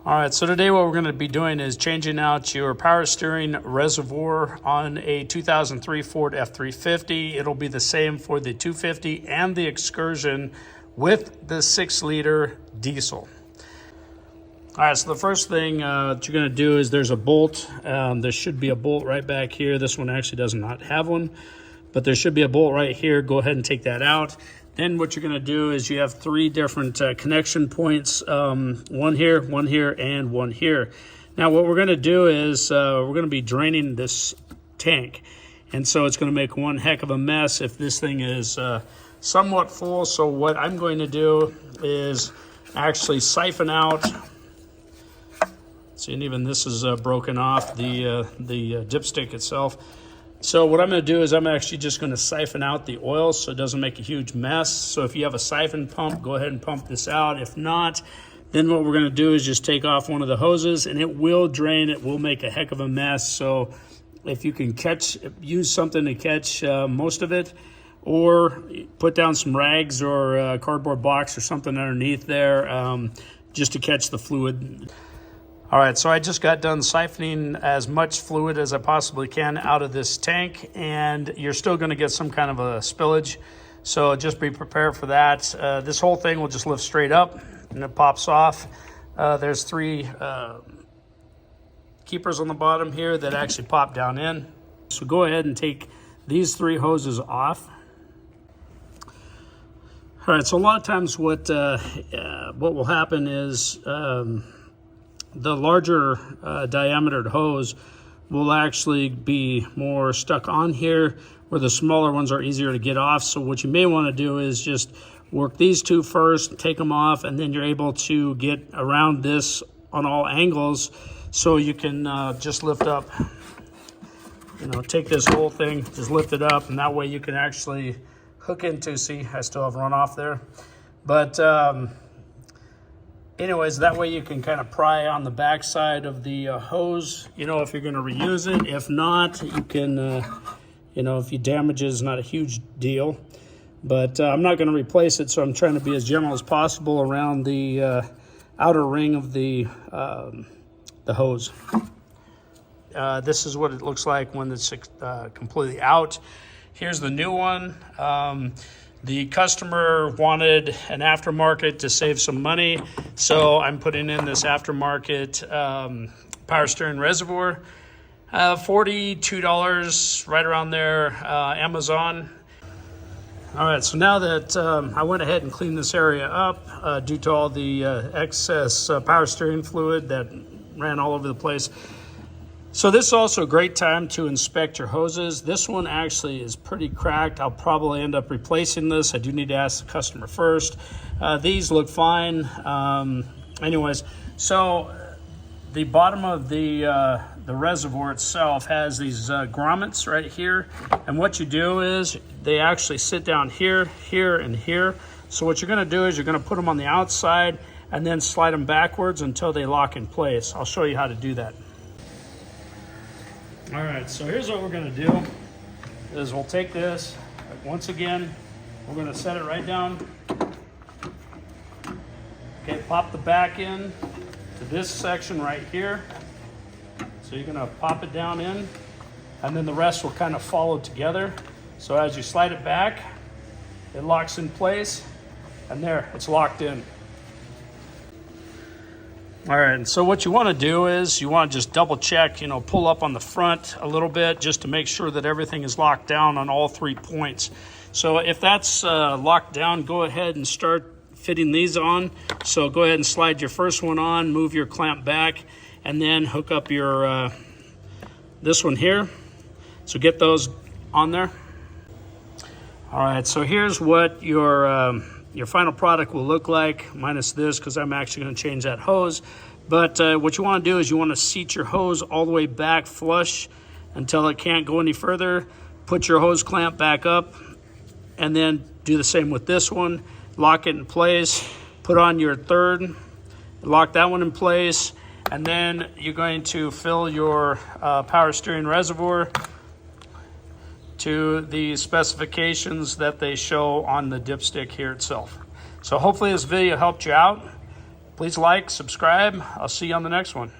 All right, so today what we're going to be doing is changing out your power steering reservoir on a 2003 Ford F350. It'll be the same for the 250 and the Excursion with the 6-liter diesel. All right, so the first thing that you're going to do is there's a bolt. There should be a bolt right back here. This one actually does not have one, but there should be a bolt right here. Go ahead and take that out. Then what you're going to do is you have 3 different connection points, one here, and one here. Now what we're going to do is we're going to be draining this tank. And so it's going to make one heck of a mess if this thing is somewhat full. So what I'm going to do is actually siphon out. See, and even this is broken off, the dipstick itself. So what I'm going to do is I'm actually just going to siphon out the oil so it doesn't make a huge mess. So if you have a siphon pump, go ahead and pump this out. If not, then what we're going to do is just take off one of the hoses and it will drain. It will make a heck of a mess. So if you can use something to catch most of it, or put down some rags or a cardboard box or something underneath there just to catch the fluid. All right, so I just got done siphoning as much fluid as I possibly can out of this tank, and you're still going to get some kind of a spillage, so just be prepared for that. This whole thing will just lift straight up and it pops off. There's 3 keepers on the bottom here that actually pop down in. So go ahead and take these 3 hoses off. All right, so a lot of times what will happen is the larger diametered hose will actually be more stuck on here, where the smaller ones are easier to get off. So what you may want to do is just work these 2 first, take them off, and then you're able to get around this on all angles, so you can just lift up, take this whole thing, just lift it up, and that way you can actually hook into, see, I still have runoff there. But anyways, that way you can kind of pry on the back side of the hose, if you're going to reuse it. If not, you can, if you damage it, it's not a huge deal. But I'm not going to replace it, so I'm trying to be as general as possible around the outer ring of the hose. This is what it looks like when it's completely out. Here's the new one. The customer wanted an aftermarket to save some money, so I'm putting in this aftermarket power steering reservoir. $42, right around there, Amazon. All right, so now that I went ahead and cleaned this area up due to all the excess power steering fluid that ran all over the place. So this is also a great time to inspect your hoses. This one actually is pretty cracked. I'll probably end up replacing this. I do need to ask the customer first. These look fine. Anyways, so the bottom of the reservoir itself has these grommets right here. And what you do is they actually sit down here, here, and here. So what you're gonna do is you're gonna put them on the outside and then slide them backwards until they lock in place. I'll show you how to do that. All right, so here's what we're gonna do, is we'll take this, once again, we're gonna set it right down. Okay, pop the back in to this section right here. So you're gonna pop it down in, and then the rest will kind of follow together. So as you slide it back, it locks in place, and there, it's locked in. All right, and so what you want to do is you want to just double check, pull up on the front a little bit just to make sure that everything is locked down on all 3 points. So if that's locked down, go ahead and start fitting these on. So go ahead and slide your first one on, move your clamp back, and then hook up your this one here. So get those on there. All right, so here's what your final product will look like, minus this, because I'm actually going to change that hose. But what you want to do is you want to seat your hose all the way back flush until it can't go any further. Put your hose clamp back up, and then do the same with this one. Lock it in place, put on your third, lock that one in place, and then you're going to fill your power steering reservoir to the specifications that they show on the dipstick here itself. So hopefully this video helped you out. Please like, subscribe. I'll see you on the next one.